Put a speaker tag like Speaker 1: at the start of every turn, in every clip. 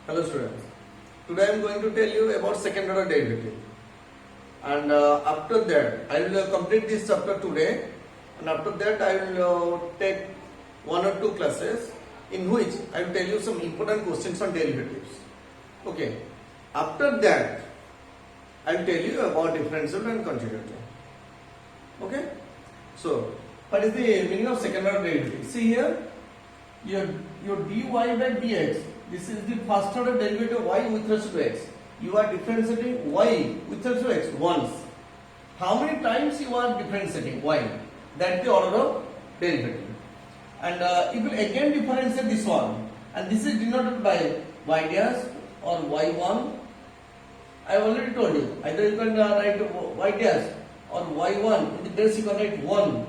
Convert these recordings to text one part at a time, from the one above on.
Speaker 1: Hello students, today I am going to tell you about second order derivative, and after that I will complete this chapter today, and after that I will take one or two classes in which I will tell you some important questions on derivatives. Okay, after that I will tell you about differential and continuity. Okay, so what is the meaning of second order derivative? See here, your dy by dx, this is the first order derivative y with respect to x. You are differentiating y with respect to x once. How many times you are differentiating y? That is the order of derivative. And you will again differentiate this one, and this is denoted by y dash or y1. I have already told you, either you can write y dash or y1, in the base you can write 1,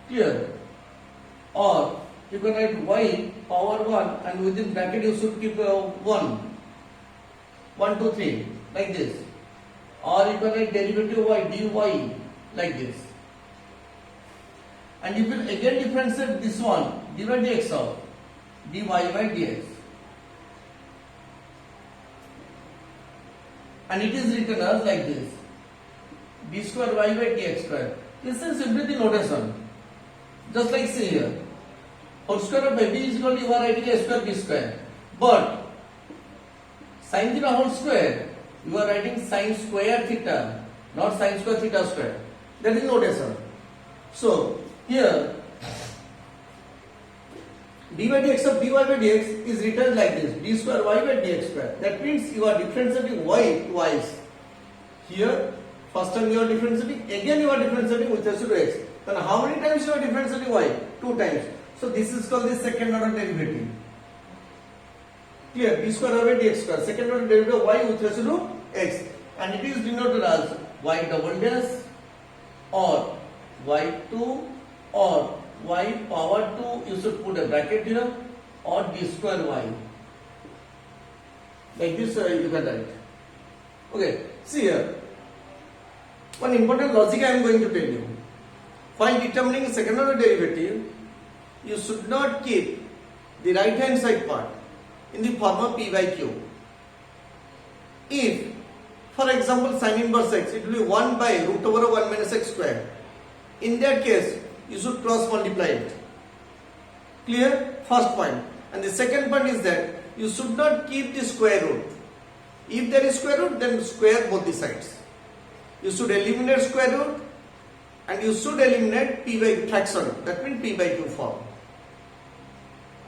Speaker 1: clear, or you can write y power 1 and within bracket you should keep 1, 1, 2, 3 like this, or you can write derivative y dy like this, and you will again differentiate this one dy by dx of dy by dx, and it is written as like this, d square y by dx square. This is simply the notation, just like see here, whole square of b is equal to you are writing a square b square, but sin theta whole square you are writing sin square theta, not sin square theta square. That is notation. So here dy by dx of dy by dx is written like this, d square y by dx square. That means you are differentiating y twice. Here first time you are differentiating, again you are differentiating with respect to x. Then how many times you are differentiating y? 2 times. So this is called the second order derivative. Clear? D square y by dx square. Second order derivative y with respect to x, and it is denoted as y double dash or y2 or y power 2. You should put a bracket here, or d square y. Like this you can write. Okay. See here. One important logic I am going to tell you. While determining second order derivative, you should not keep the right hand side part in the form of p by q. If, for example, sin inverse x, it will be 1 by root over 1 minus x square. In that case, you should cross multiply it. Clear? First point. And the second point is that you should not keep the square root. If there is square root, then square both the sides. You should eliminate square root, and you should eliminate p by fraction, that means p by q form.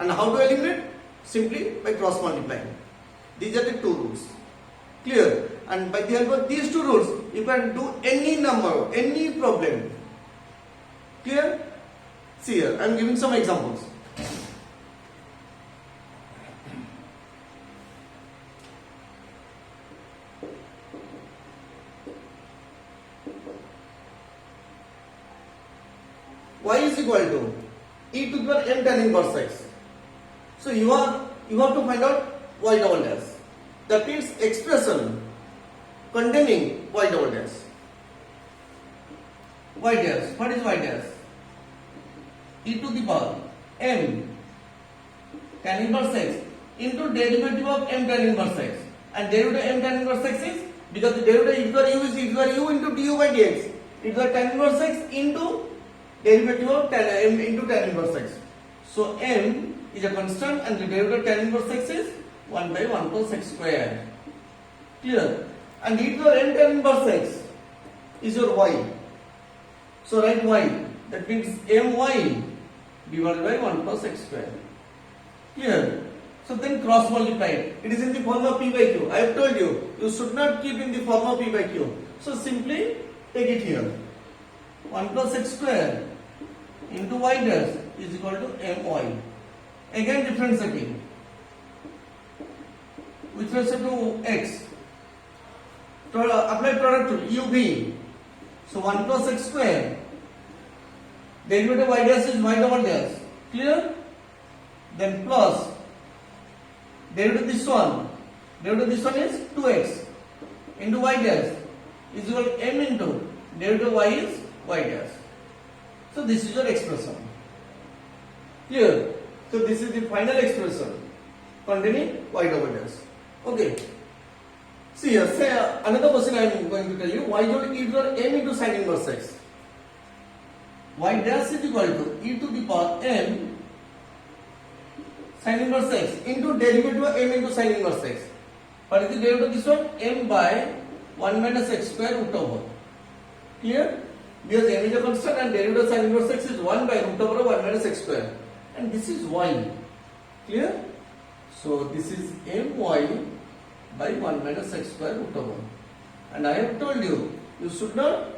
Speaker 1: And how to eliminate? Simply by cross multiplying. These are the two rules. Clear? And by the help of these two rules, you can do any number, any problem. Clear? See here, I am giving some examples. Y is equal to e to the power m tan inverse x. So you have to find out y double dash. That means expression containing y double dash. Y dash. What is y dash? E to the power m tan inverse x into derivative of m tan inverse x. And derivative m tan inverse x is, because the derivative e to the u is e to the u into du by dx. E to the tan inverse x into derivative of tan m into tan inverse x. So m is a constant and the derivative of tan inverse x is 1 by 1 plus x square. Clear? And e to the n tan inverse x is your y. So write y. That means my divided by 1 plus x square. Clear? So then cross multiply it. It is in the form of p by q. I have told you, you should not keep in the form of p by q. So simply take it here. 1 plus x square into y dash is equal to my. Again differentiating with respect to x. Apply product rule ub. So 1 plus x square, derivative y dash is y double dash. Clear? Then plus derivative this one. Derivative this one is 2x into y dash is equal to m into derivative y is y dash. So this is your expression. Clear? So this is the final expression containing y double dash. Okay. See here, say another question I am going to tell you. Y dot e to the m into sin inverse x. Y dash is equal to e to the power m sin inverse x into derivative of m into sin inverse x. What is the derivative of this one? M by 1 minus x square root over. Clear? Because m is a constant and derivative of sin inverse x is 1 by root over 1 minus x square. And this is y. Clear? So this is my by 1 minus x square root over. And I have told you, you should not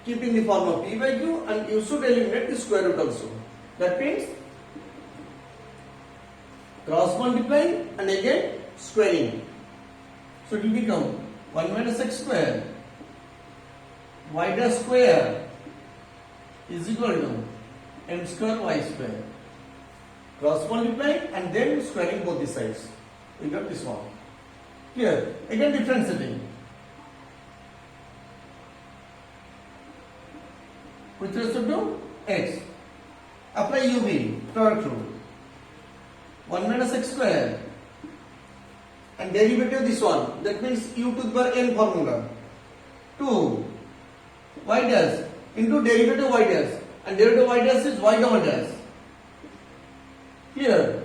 Speaker 1: keep in the form of p by q and you should eliminate the square root also. That means cross multiplying and again squaring. So it will become 1 minus x square y dash square is equal to m square y square. Cross multiplying and then squaring both the sides. We got this one. Clear? Again differentiating. With respect to x, apply uv, product rule. 1 minus x square and derivative of this one, that means u to the power n formula. 2 y dash into derivative y dash and derivative y dash is y double dash. Clear?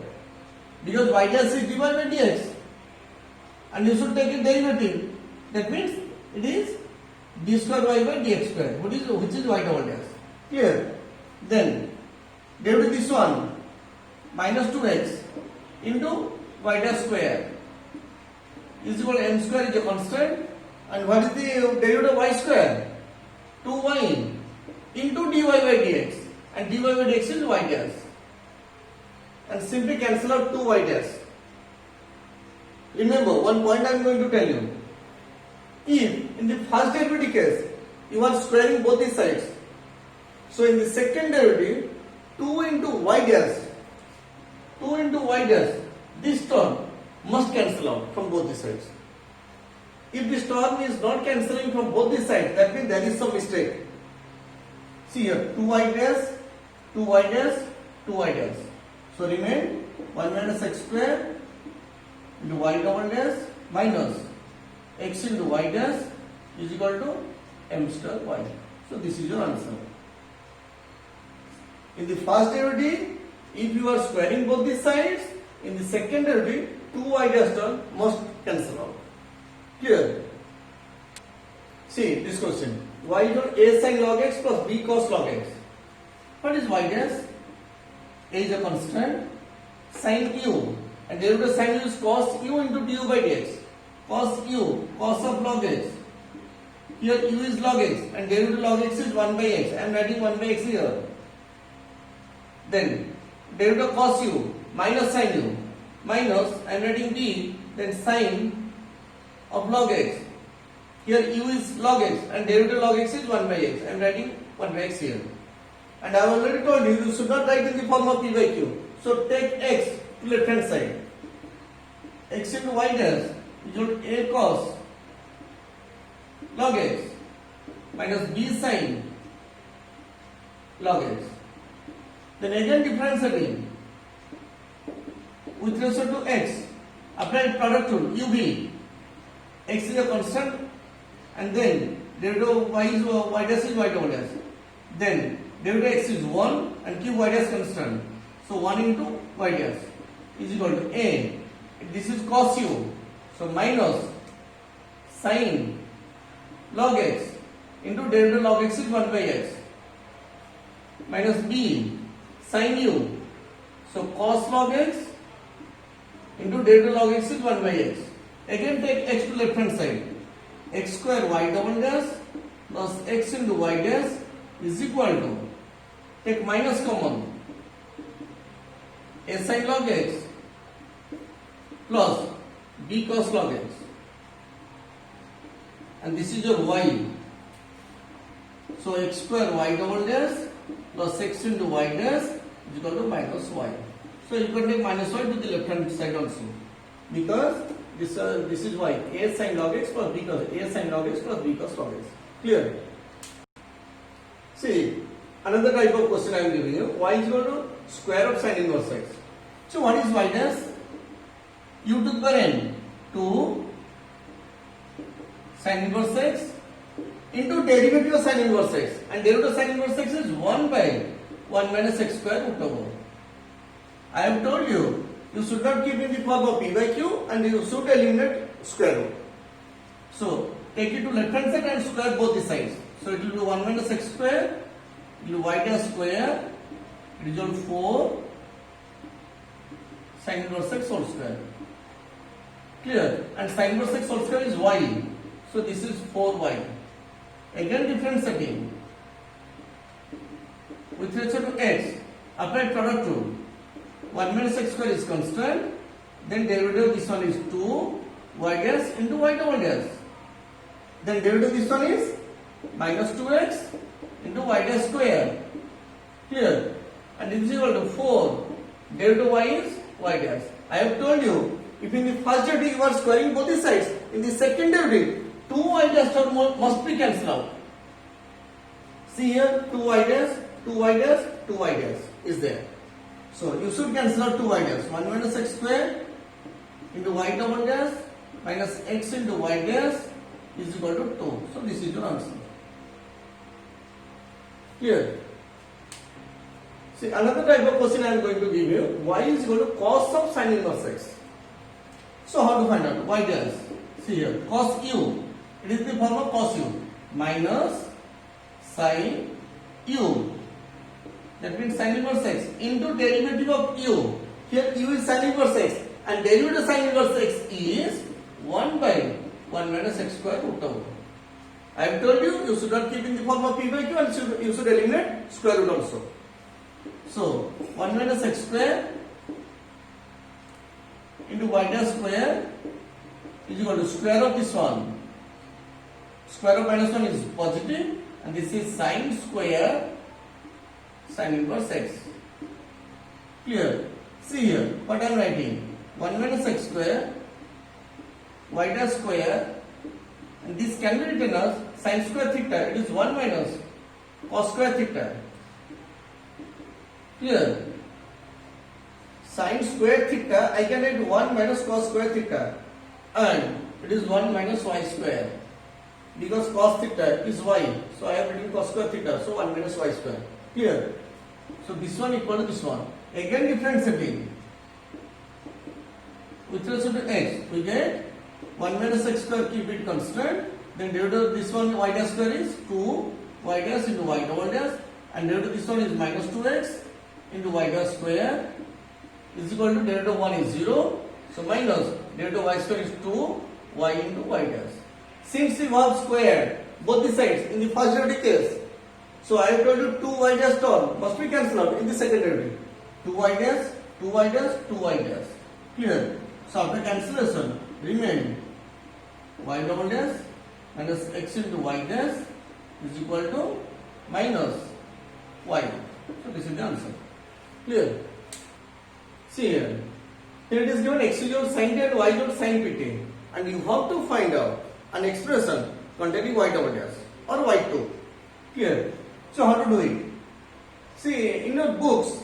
Speaker 1: Because y dash is dy by dx and you should take a derivative. That means it is d square y by dx square, which is y double dash. Clear? Then derivative this one minus 2x into y dash square is equal to m square is a constant, and what is the derivative of y square? 2y into dy by dx, and dy by dx is y dash, and simply cancel out 2y dash. Remember one point I am going to tell you. If in the first derivative case you are squaring both the sides, so in the second derivative 2 into y dash, this term must cancel out from both the sides. If this term is not cancelling from both the sides, that means there is some mistake. See here, 2y dash, 2y dash, 2y dash. So remain 1 minus x square into y double dash minus x into y dash is equal to m square y. So this is your answer. In the first derivative, if you are squaring both the sides, in the second derivative, 2y dash term must cancel out. Clear? See this question. Y equal a sin log x plus b cos log x. What is y dash? A is a constant. Sin u and derivative of sin u is cos u into du by dx. Cos u, cos of log x. Here u is log x and derivative of log x is 1 by x. I am writing 1 by x here. Then derivative of cos u minus sin u minus I am writing b, then sin of log x. Here u is log x and derivative of log x is 1 by x. I am writing 1 by x here. And I have already told you, you should not write in the form of p by q. So take x to left hand side. X into y dash is equal to a cos log x minus b sin log x. Then again differentiating with respect to x, apply product rule uv. X is a constant and then derivative of y is y dash is y double dash. Then derivative of x is 1 and keep y dash constant. So 1 into y dash is equal to a. This is cos u. So minus sin log x into derivative log x is 1 by x minus b sin u. So cos log x into derivative log x is 1 by x. Again take x to left hand side. X square y double dash plus x into y dash is equal to, take minus common, a sin log x plus b cos log x, and this is your y. So x square y double dash plus x into y dash is equal to minus y. So you can take minus y to the left hand side also, because this is y, a sin log x plus b cos, a sin log x plus b cos log x. Clear? See, another type of question I am giving you. Y is equal to square of sin inverse x. So what is y dash? u to the power n 2 sin inverse x into derivative of sin inverse x, and derivative of sin inverse x is 1 by 1 minus x square root over. I have told you, you should not keep in the form of p by q and you should eliminate square root. So take it to left hand side and square both the sides. So it will be 1 minus x square, it will be y dash square, it is equal to 4 sin inverse x whole square. Clear? And sin inverse x whole square is y. So this is 4y. Again differentiating with respect to x, apply product rule. 1 minus x square is constant, then derivative of this one is 2 y dash into y double dash. Then derivative of this one is minus 2x into y dash square. Clear? And this is equal to 4 derivative of y is y dash. I have told you, if in the first derivative you are squaring both the sides, in the second derivative 2y dash term must be cancelled out. See here, 2y dash, 2y dash, 2y dash is there. So you should cancel out 2y dash. 1 minus x square into y double dash minus x into y dash is equal to 2. So this is your answer. Clear? See, another type of question I am going to give you. Y is equal to cos of sin inverse x. So how to find out? Y dash. See here, cos u. It is the form of cos u minus sin u. That means sin inverse x into derivative of u. Here u is sin inverse x and derivative of sin inverse x is 1 by 1 minus x square root over. I have told you, you should not keep in the form of p by q and you should eliminate square root also. So 1 minus x square into y dash square is equal to square of this one. Square of minus 1 is positive and this is sin square sin inverse x. Clear? See here what I am writing. 1 minus x square y dash square, and this can be written as sin square theta. It is 1 minus cos square theta. Clear? Sin square theta I can write 1 minus cos square theta, and it is 1 minus y square because cos theta is y. So I have written cos square theta. So 1 minus y square. Clear? So this one equal to this one. Again differentiating with respect to x, we get 1 minus x square, keep it constant. Then derivative of this one y dash square is 2 y dash into y double dash, and derivative of this one is minus 2x into y dash square is equal to derivative of 1 is 0. So minus derivative of y square is 2 y into y dash. Since we have squared both the sides in the first derivative case, so I have told you 2y dash term must be cancelled out in the second derivative. 2y dash, 2y dash, 2y dash. Clear? So after cancellation, remain y double dash minus x into y dash is equal to minus y. So this is the answer. Clear? See here. Here it is given x is equal to sin t and y is equal to sin pt, and you have to find out an expression containing y double dash or y2. Clear? So how to do it? See, in your books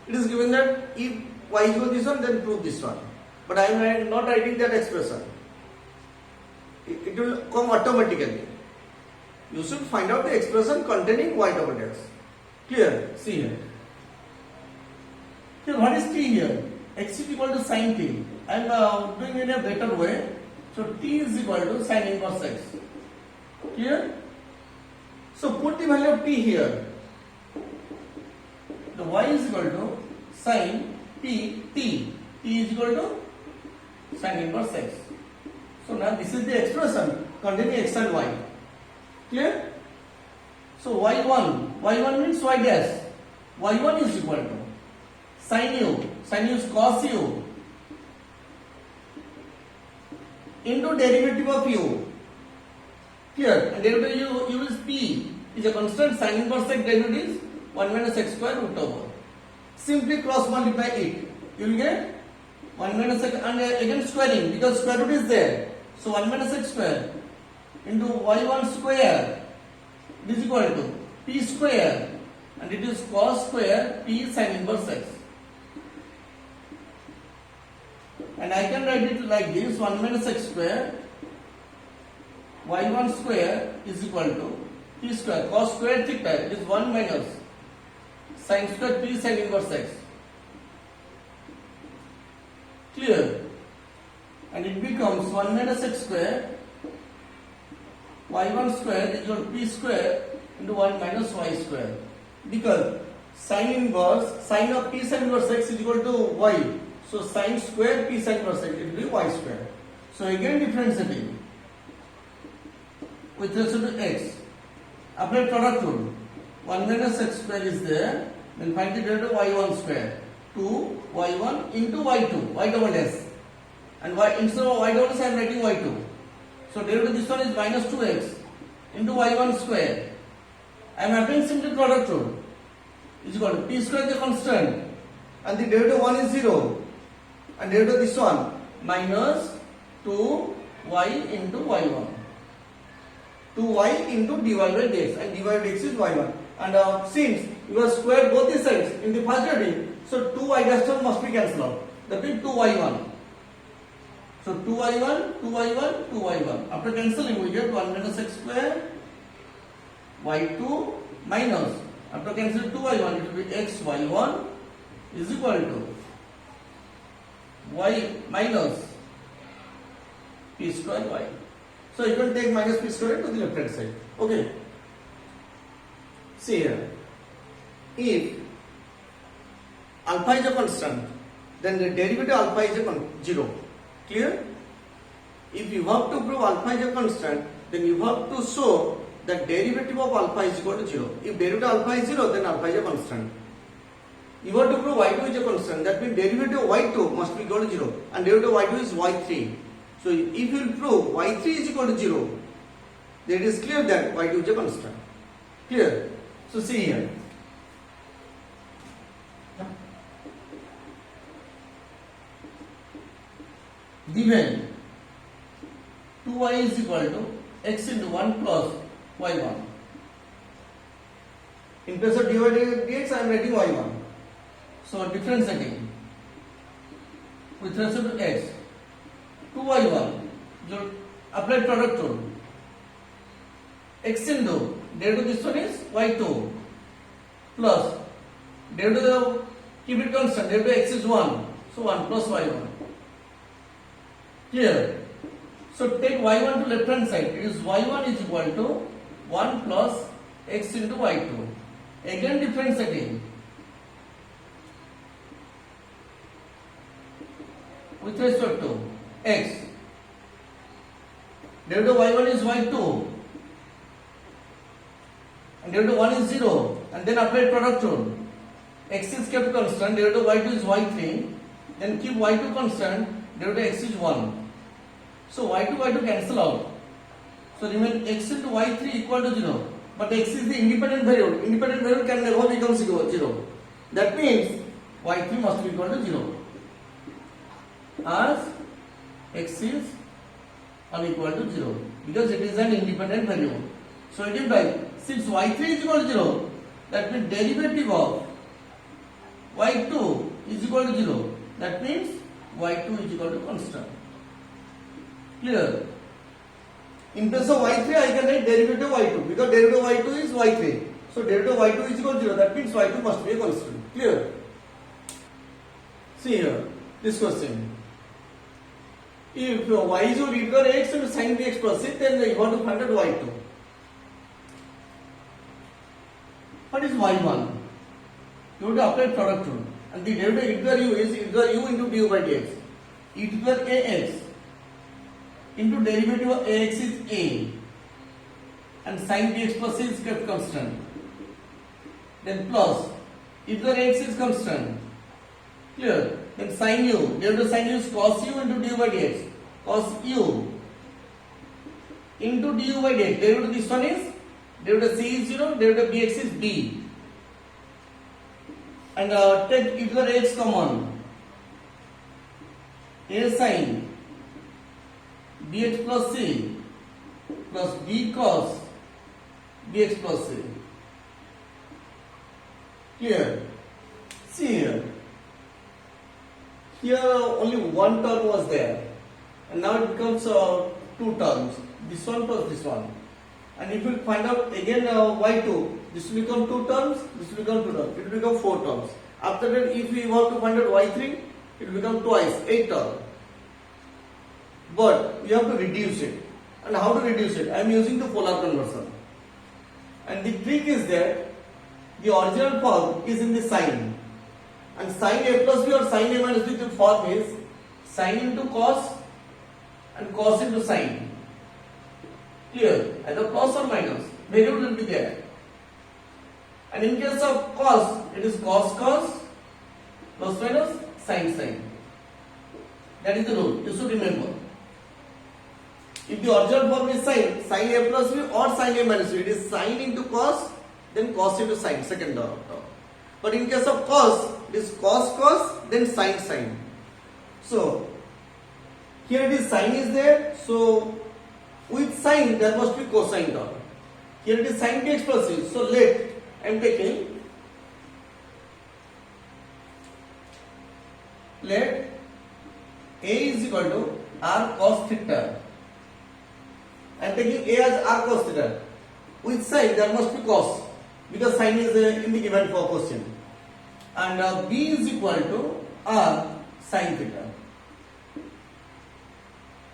Speaker 1: it is given that if y is equal to this one, then prove this one. But I am not writing that expression. It will come automatically. You should find out the expression containing y double dash. Clear? See here. Here what is t here? X is equal to sin t. I am doing it in a better way. So t is equal to sin inverse x. Clear? So put the value of t here. The y is equal to sin p t. T is equal to sin inverse x. So now this is the expression containing x and y. Clear? So y1 means y dash. y1 is equal to sin u. Sin u is cos u into derivative of u. Clear? And derivative u is p. Is a constant. Sin inverse x derivative is 1 minus x square root over. Simply cross multiply it. You will get 1 minus x, and again squaring because square root is there. So 1 minus x square into y1 square is equal to p square, and it is cos square p sin inverse x. and I can write it like this: 1 minus x square y1 square is equal to p square cos square theta. It is 1 minus sin square p sin inverse x. Clear? And it becomes 1 minus x square y1 square is equal to p square into 1 minus y square, because sin of p sin inverse x is equal to y. So sin square p sin inverse x, it will be y square. So again differentiating with respect to x. Apply product rule. 1 minus x square is there. Then find the derivative y1 square. 2 y1 into y2, y double s. And y instead of y double s I am writing y2. So derivative of this one is minus 2x into y1 square. I am applying simply product rule. Is equal to p square is a constant and the derivative 1 is 0. And derivative of this one minus 2y into y1. 2y into dy by dx, and dy by dx is y1. And since you have squared both the sides in the first derivative, so 2y dash term must be cancelled out. That means 2y1. So 2y1, 2y1, 2y1. After cancelling, we get 1 minus x square y2 minus, after cancelling 2y1, it will be x y1 is equal to y minus p square y. So you can take minus p square to the left hand side. Okay. See here. If alpha is a constant, then the derivative alpha is a 0. Clear? If you have to prove alpha is a constant, then you have to show that derivative of alpha is equal to 0. If derivative alpha is 0, then alpha is a constant. You have to prove y2 is a constant. That means derivative of y2 must be equal to 0. And derivative of y2 is y3. So if you prove y3 is equal to 0, then it is clear that y2 is a constant. Clear? So see here. Given 2y is equal to x into 1 plus y1. In place of dy by dx, I am writing y1. So differentiating with respect to x, 2y1, apply product rule. X into derivative of this one is y2 plus derivative of, keep it constant, derivative of x is 1. So 1 plus y1. Clear? So take y1 to left hand side. It is y1 is equal to 1 plus x into y2. Again differentiating with respect to x. Derivative of y1 is y2 and derivative of 1 is 0, and then apply product rule. X is kept constant, derivative of y2 is y3, then keep y2 constant, derivative of x is 1. So y2 cancel out. So remain x into y3 equal to 0. But x is the independent variable. Independent variable can never become 0. That means y3 must be equal to 0. As x is unequal to 0. Because it is an independent variable. So it implies, since y3 is equal to 0, that means derivative of y2 is equal to 0. That means y2 is equal to constant. Clear? In place of y3, I can write derivative of y2 because derivative of y2 is y3. So derivative of y2 is equal to 0. That means y2 must be a constant. Clear? See here, this question. If y is your either x and sin bx plus c, then you want to find out y2. What is y1? You have to apply product rule. And the derivative either u is either u into du by dx. Either ax into derivative of ax is a and sin bx plus c is kept constant. Then plus, if the x is constant, clear? Then sin u, derivative of sin u is cos u into du by dx. Cos u into du by dx. Derivative of this one is, derivative of c is 0, derivative of bx is b. And take either x common. A sin bx plus c plus b cos bx plus c. Clear? See here. here only one term was there, and now it becomes two terms. This one plus this one. And if you find out again y2, this will become two terms, this will become two terms, it will become four terms. After that, if we want to find out y3, it will become twice, 8 terms. But we have to reduce it. And how to reduce it? I am using the polar conversion. And the trick is that the original form is in the sign. And sin a plus b or sin a minus b, the form is sin into cos and cos into sin. Clear? Either plus or minus. Variable will be there. And in case of cos, it is cos cos plus minus sin sin. That is the rule. You should remember. If the original form is sin, sin a plus b or sin a minus b, it is sin into cos, then cos into sin, second term. But in case of cos, it is cos cos, then sin sin. So here it is sin is there, so with sin there must be cosine term. Here it is sin bx plus c. So let I am taking let a is equal to r cos theta. I am taking a as r cos theta. With sin there must be cos, because sin is in the given for question. And b is equal to r sin theta.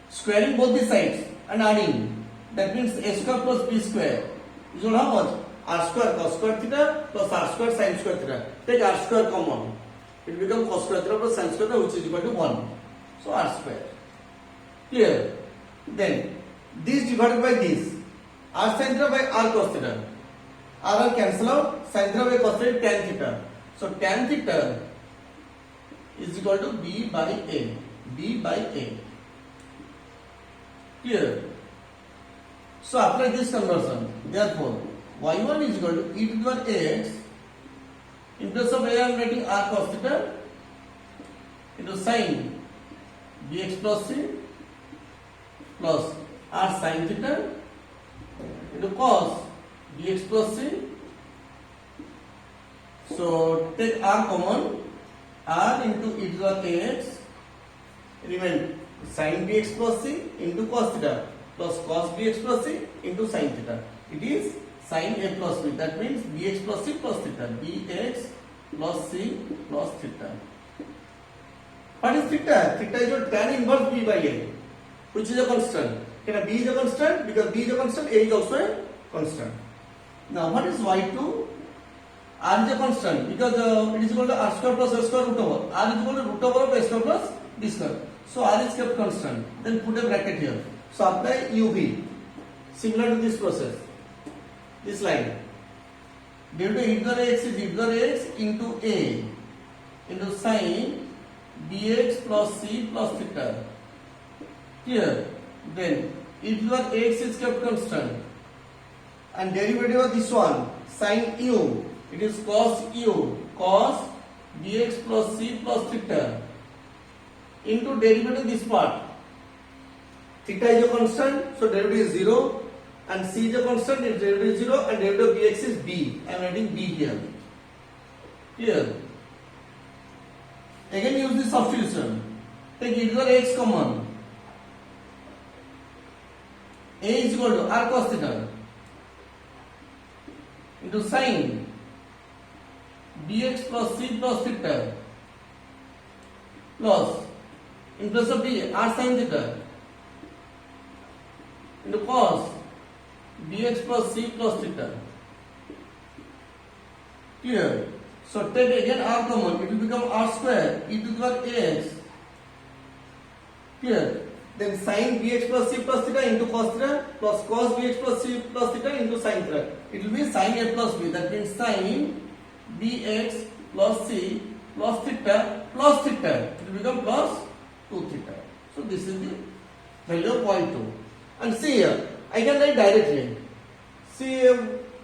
Speaker 1: Squaring both the sides and adding, that means a square plus b square is equal to how much? R square cos square theta plus r square sin square theta. Take r square common, it will become cos square theta plus sin square theta, which is equal to 1. So r square. Clear? Then this divided by this, r sin theta by r cos theta. R cancel out, sin theta by cos theta, tan theta. So tan theta is equal to b by a. B by a. Clear? So apply this conversion. Therefore, y1 is equal to e to the power ax. In place of a, I am writing r cos theta into sin bx plus c plus r sin theta into cos bx plus c. So take r common, r into e to the power ax, remain sin bx plus c into cos theta plus cos bx plus c into sin theta. It is sin a plus b. That means bx plus c plus theta. Bx plus c plus theta. What is theta? Theta is your tan inverse b by a, which is a constant. B is a constant, because b is a constant, a is also a constant. Now what is y2? R is a constant, because it is equal to r square plus s square root over. R is equal to root over of s square plus b square. So r is kept constant. Then put a bracket here. So apply uv. Similar to this process. This line. Due to e to the x is e to the x into a into sin bx plus c plus theta. Here. Then e to the x is kept constant. And derivative of this one, sin u, it is cos u, cos bx plus c plus theta into derivative of this part. Theta is a constant, so derivative is 0, and c is a constant, its derivative is 0, and derivative of bx is b. I am writing b here. Here. Again use this substitution. Take e to the x common. A is equal to r cos theta into sin bx plus c plus theta plus, in place of b, r sin theta into cos bx plus c plus theta. Clear? So take again r common, it will become r square e to the power ax. Clear? Then sin bx plus c plus theta into cos theta plus cos bx plus c plus theta into sin theta. It will be sin a plus b. That means sin bx plus c plus theta plus theta. It will become plus 2 theta. So this is the value of 0.2. And see here, I can write directly. See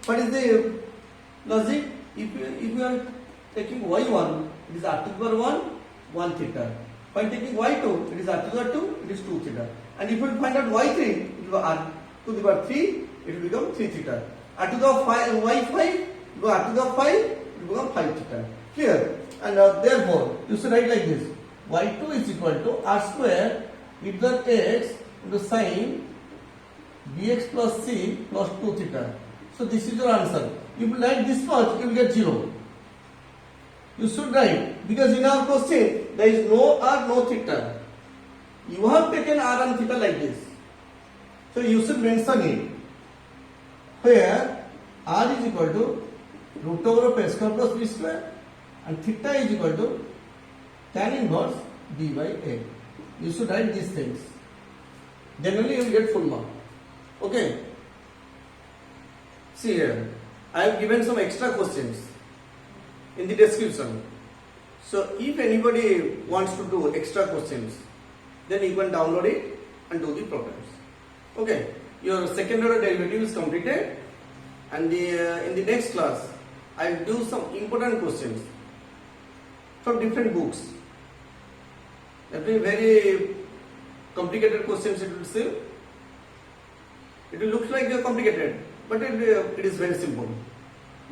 Speaker 1: what is the logic? If you are taking y1, it is r to the power 1 theta. When taking y2, it is r to the power 2, it is 2 theta. And if you find out y3, it will be r to the power 3, it will become 3 theta. R to the power 5, y5, it will be r to the power 5, it will become 5 theta. Clear? And therefore, you should write like this. y2 is equal to r square e to the x into sin bx plus c plus 2 theta. So this is your answer. If you write this much, you will get 0. You should write, because in our question there is no r, no theta. You have taken r and theta like this. So you should mention it. Where r is equal to root over of a square plus b square and theta is equal to tan inverse b by a. You should write these things. Then only you will get full mark. Okay. See here, I have given some extra questions in the description. So if anybody wants to do extra questions, then you can download it and do the problems. Okay, your second order derivative is completed, and in the next class I will do some important questions from different books. That will be very complicated questions it will say. It will look like they are complicated, but it is very simple.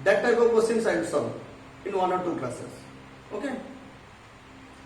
Speaker 1: That type of questions I will solve in 1 or 2 classes. Okay.